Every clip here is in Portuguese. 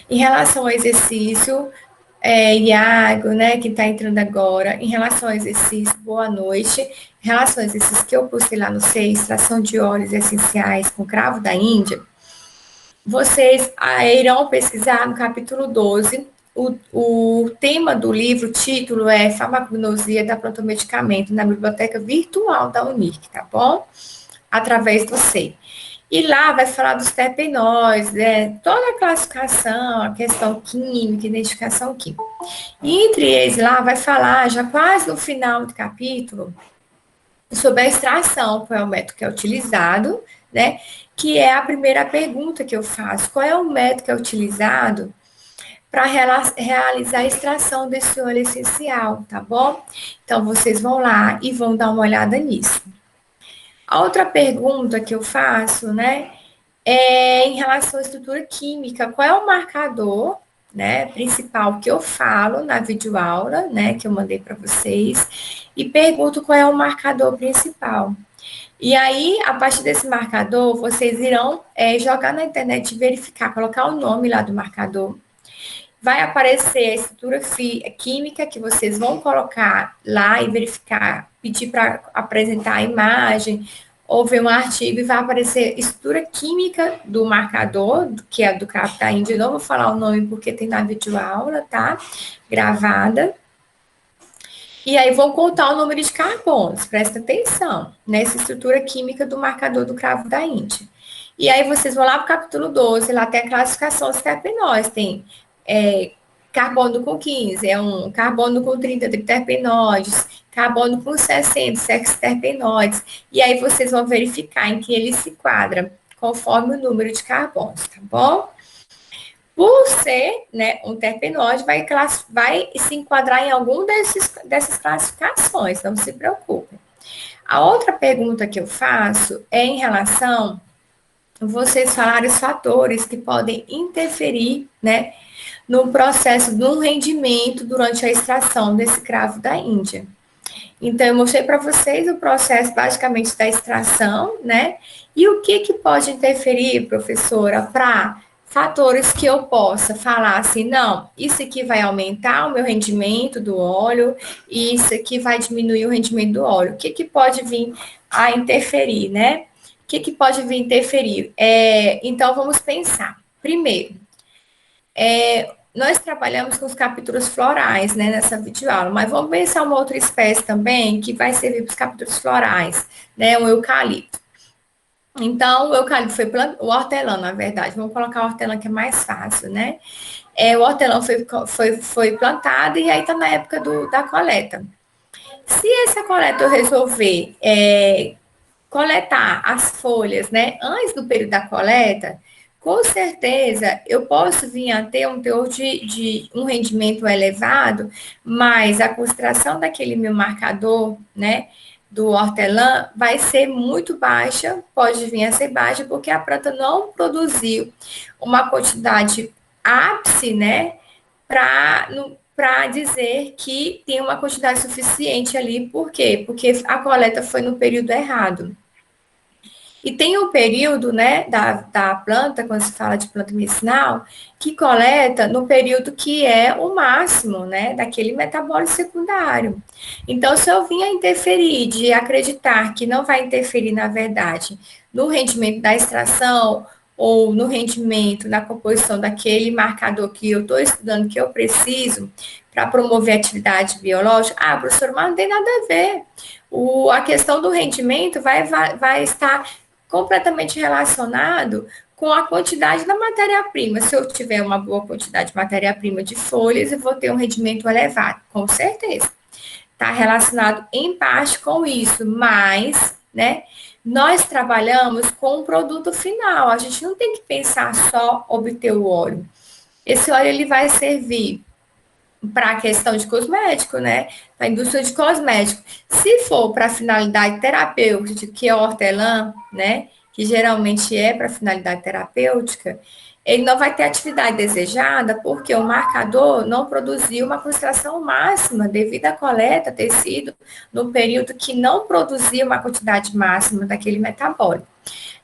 Em relação ao exercício, Iago, né, que está entrando agora, em relação ao exercício, boa noite. Em relação ao exercício que eu postei lá no 6, extração de óleos essenciais com cravo da Índia, vocês irão pesquisar no capítulo 12. O tema do livro, o título é Farmacognosia da Planta Medicamento na Biblioteca Virtual da Unic, tá bom? Através do SEI. E lá vai falar dos terpenóides, toda a classificação, a questão química, identificação química. E entre eles lá vai falar, já quase no final do capítulo, sobre a extração, qual é o método que é utilizado, né? Que é a primeira pergunta que eu faço. Qual é o método que é utilizado para realizar a extração desse óleo essencial, tá bom? Então, vocês vão lá e vão dar uma olhada nisso. A outra pergunta que eu faço, né, é em relação à estrutura química. Qual é o marcador, né, principal que eu falo na videoaula, né, que eu mandei para vocês, e pergunto qual é o marcador principal. E aí, a partir desse marcador, vocês irão jogar na internet, verificar, colocar o nome lá do marcador. Vai aparecer a estrutura química que vocês vão colocar lá e verificar, pedir para apresentar a imagem, ou ver um artigo e vai aparecer estrutura química do marcador, que é do cravo da Índia. Não vou falar o nome porque tem na videoaula, tá? Gravada. E aí vão contar o número de carbonos, presta atenção nessa estrutura química do marcador do cravo da Índia. E aí vocês vão lá para o capítulo 12, lá tem a classificação dos terpenóis, tem carbono com 15, carbono com 30 terpenoides, carbono com 60, sexterpenoides, e aí vocês vão verificar em que ele se enquadra, conforme o número de carbonos, tá bom? Por ser, né, um terpenoide, vai se enquadrar em algum dessas classificações, não se preocupem. A outra pergunta que eu faço é em relação a vocês falarem os fatores que podem interferir, né, no processo do rendimento durante a extração desse cravo da Índia. Então, eu mostrei para vocês o processo, basicamente, da extração, né? E o que pode interferir, professora, para fatores que eu possa falar assim, não, isso aqui vai aumentar o meu rendimento do óleo, e isso aqui vai diminuir o rendimento do óleo. O que pode vir a interferir, né? O que pode vir a interferir? Então, vamos pensar. Primeiro, nós trabalhamos com os capítulos florais, né, nessa videoaula, mas vamos pensar uma outra espécie também que vai servir para os capítulos florais, né, o eucalipto. Então, o eucalipto o hortelã, na verdade, vamos colocar o hortelã que é mais fácil, né? O hortelã foi plantado e aí está na época da coleta. Se essa coleta eu resolver coletar as folhas, né, antes do período da coleta, com certeza eu posso vir a ter um teor de um rendimento elevado, mas a concentração daquele meu marcador, né, do hortelã vai ser muito baixa, pode vir a ser baixa, porque a planta não produziu uma quantidade ápice, né, para dizer que tem uma quantidade suficiente ali. Por quê? Porque a coleta foi no período errado. E tem um período, né, da planta, quando se fala de planta medicinal, que coleta no período que é o máximo, né, daquele metabólito secundário. Então, se eu vinha interferir, de acreditar que não vai interferir, na verdade, no rendimento da extração ou no rendimento, na composição daquele marcador que eu estou estudando, que eu preciso para promover a atividade biológica, professor, mas não tem nada a ver. A questão do rendimento vai estar completamente relacionado com a quantidade da matéria-prima. Se eu tiver uma boa quantidade de matéria-prima de folhas, eu vou ter um rendimento elevado, com certeza. Está relacionado em parte com isso, mas, né, nós trabalhamos com o produto final. A gente não tem que pensar só obter o óleo. Esse óleo ele vai servir para a questão de cosmético, né? Para a indústria de cosmético. Se for para finalidade terapêutica, que é o hortelã, né? Que geralmente é para finalidade terapêutica, ele não vai ter atividade desejada porque o marcador não produziu uma concentração máxima devido à coleta ter sido no período que não produzia uma quantidade máxima daquele metabólico.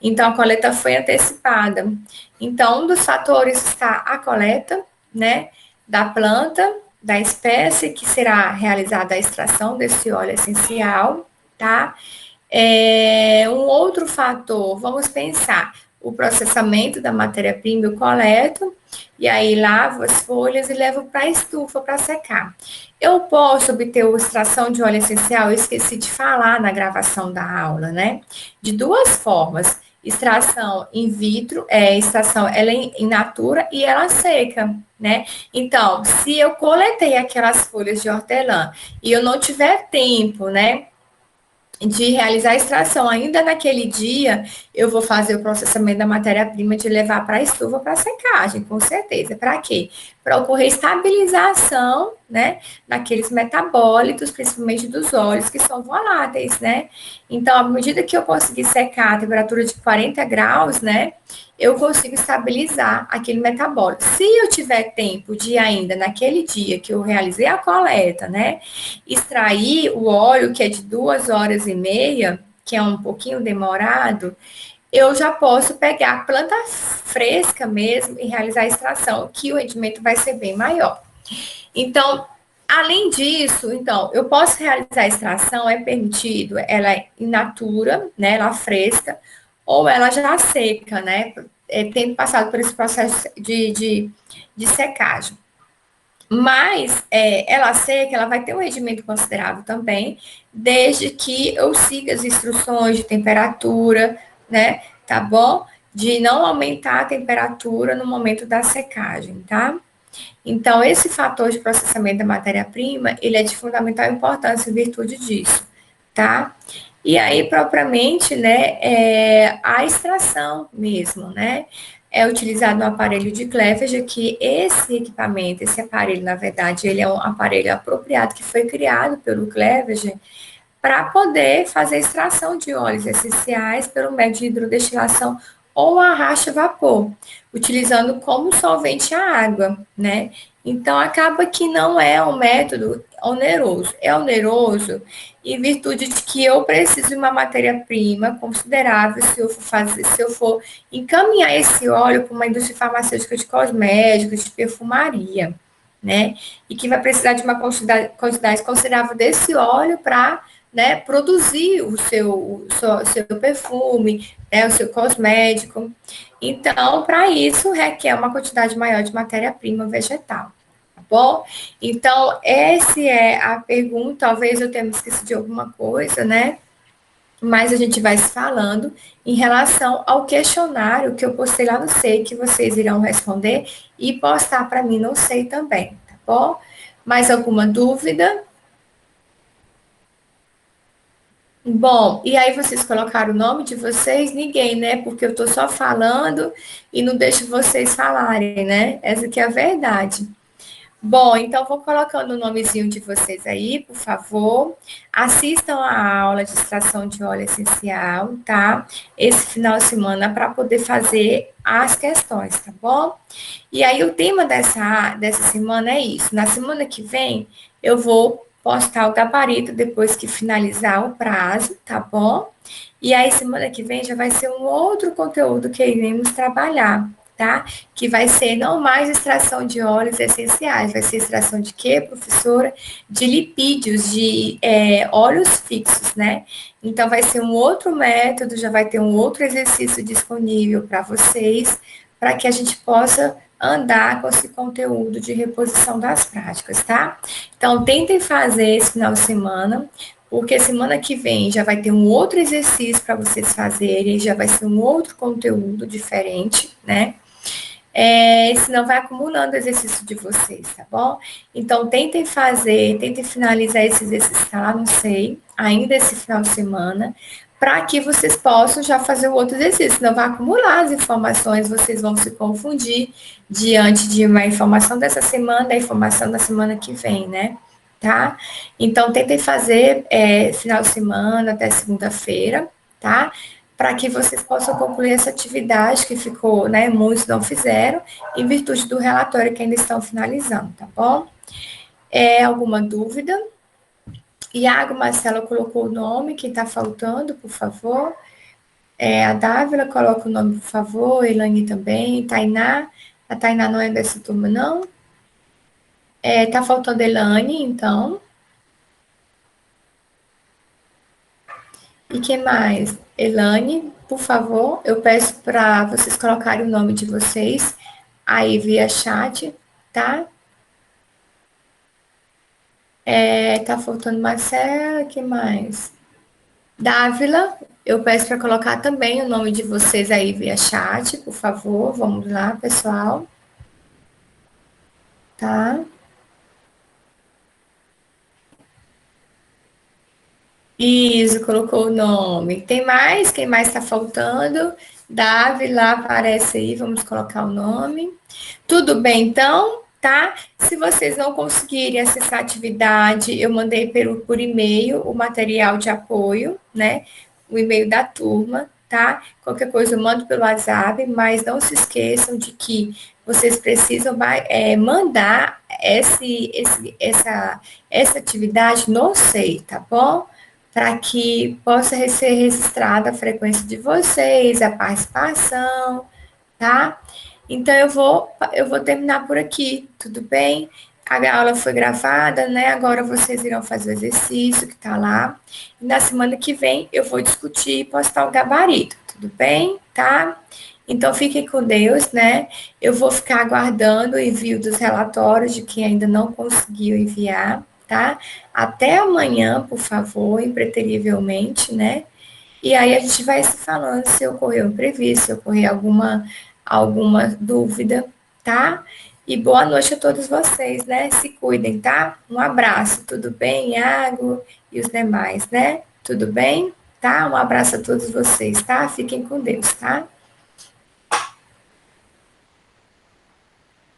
Então, a coleta foi antecipada. Então, um dos fatores está a coleta, né, da planta, da espécie que será realizada a extração desse óleo essencial, tá? Um outro fator, vamos pensar, o processamento da matéria-prima, eu coleto, e aí lavo as folhas e levo para a estufa para secar. Eu posso obter a extração de óleo essencial, eu esqueci de falar na gravação da aula, né? De duas formas. Extração in vitro, extração ela é in natura e ela seca, né? Então, se eu coletei aquelas folhas de hortelã e eu não tiver tempo, né, de realizar a extração ainda naquele dia, eu vou fazer o processamento da matéria-prima de levar para a estufa para secagem, com certeza. Para quê? Para ocorrer estabilização, né, naqueles metabólitos, principalmente dos óleos, que são voláteis, né? Então, à medida que eu conseguir secar a temperatura de 40 graus, né, eu consigo estabilizar aquele metabólito. Se eu tiver tempo de ainda, naquele dia que eu realizei a coleta, né, extrair o óleo, que é de 2 horas e meia, que é um pouquinho demorado, eu já posso pegar a planta fresca mesmo e realizar a extração, que o rendimento vai ser bem maior. Então, além disso, então, eu posso realizar a extração, é permitido, ela é in natura, né, ela fresca, ou ela já seca, né, tendo passado por esse processo de secagem. Mas ela seca, ela vai ter um rendimento considerável também, desde que eu siga as instruções de temperatura, né? Tá bom? De não aumentar a temperatura no momento da secagem, tá? Então, esse fator de processamento da matéria-prima, ele é de fundamental importância em virtude disso, tá? E aí, propriamente, né, a extração mesmo, né? É utilizado um aparelho de Clevenger, que esse equipamento, esse aparelho, na verdade, ele é um aparelho apropriado que foi criado pelo Clevenger para poder fazer extração de óleos essenciais pelo método de hidrodestilação ou arrasto vapor, utilizando como solvente a água, né? Então, acaba que não é um método oneroso. É oneroso em virtude de que eu preciso de uma matéria-prima considerável se eu for encaminhar esse óleo para uma indústria farmacêutica de cosméticos, de perfumaria, né? E que vai precisar de uma quantidade considerável desse óleo para, né, produzir seu perfume, né, o seu cosmético. Então, para isso, requer uma quantidade maior de matéria-prima vegetal, tá bom? Então, essa é a pergunta. Talvez eu tenha me esquecido de alguma coisa, né? Mas a gente vai se falando em relação ao questionário que eu postei lá no Sei, que vocês irão responder e postar para mim no Sei também, tá bom? Mais alguma dúvida? Bom, e aí vocês colocaram o nome de vocês? Ninguém, né? Porque eu estou só falando e não deixo vocês falarem, né? Essa que é a verdade. Bom, então vou colocando o nomezinho de vocês aí, por favor. Assistam a aula de extração de óleo essencial, tá? Esse final de semana para poder fazer as questões, tá bom? E aí o tema dessa semana é isso. Na semana que vem eu vou postar o gabarito depois que finalizar o prazo, tá bom? E aí semana que vem já vai ser um outro conteúdo que iremos trabalhar, tá? Que vai ser não mais extração de óleos essenciais, vai ser extração de quê, professora? De lipídios, de óleos fixos, né? Então vai ser um outro método, já vai ter um outro exercício disponível para vocês, para que a gente possa andar com esse conteúdo de reposição das práticas, tá? Então tentem fazer esse final de semana, porque semana que vem já vai ter um outro exercício para vocês fazerem, já vai ser um outro conteúdo diferente, né? Senão vai acumulando o exercício de vocês, tá bom? Então, tentem fazer, tentem finalizar esse exercício, tá lá, não sei, ainda esse final de semana, para que vocês possam já fazer o outro exercício, senão vai acumular as informações, vocês vão se confundir diante de uma informação dessa semana, da informação da semana que vem, né? Tá? Então, tentem fazer final de semana até segunda-feira, tá? Para que vocês possam concluir essa atividade que ficou, né? Muitos não fizeram, em virtude do relatório que ainda estão finalizando, tá bom? Alguma dúvida? Iago Marcelo colocou o nome, quem está faltando, por favor. A Dávila, coloca o nome, por favor. Elaine também. Tainá. A Tainá não é dessa turma, não? Tá faltando Elaine, então. E quem mais? Elane, por favor, eu peço para vocês colocarem o nome de vocês aí via chat, tá? Tá faltando Marcela, que mais? Dávila, eu peço para colocar também o nome de vocês aí via chat, por favor. Vamos lá, pessoal, tá? Isso, colocou o nome. Tem mais? Quem mais está faltando? Dávila, aparece aí, vamos colocar o nome. Tudo bem, então, tá? Se vocês não conseguirem acessar a atividade, eu mandei por e-mail o material de apoio, né? O e-mail da turma, tá? Qualquer coisa eu mando pelo WhatsApp, mas não se esqueçam de que vocês precisam mandar essa atividade no SEI, tá bom? Para que possa ser registrada a frequência de vocês, a participação, tá? Então eu vou terminar por aqui, tudo bem? A aula foi gravada, né? Agora vocês irão fazer o exercício que está lá. E na semana que vem eu vou discutir e postar o gabarito, tudo bem? Tá? Então fiquem com Deus, né? Eu vou ficar aguardando o envio dos relatórios de quem ainda não conseguiu enviar, tá? Até amanhã, por favor, impreterivelmente, né? E aí a gente vai se falando se ocorreu um imprevisto, se ocorrer alguma dúvida, tá? E boa noite a todos vocês, né? Se cuidem, tá? Um abraço, tudo bem, Iago e os demais, né? Tudo bem? Tá? Um abraço a todos vocês, tá? Fiquem com Deus, tá?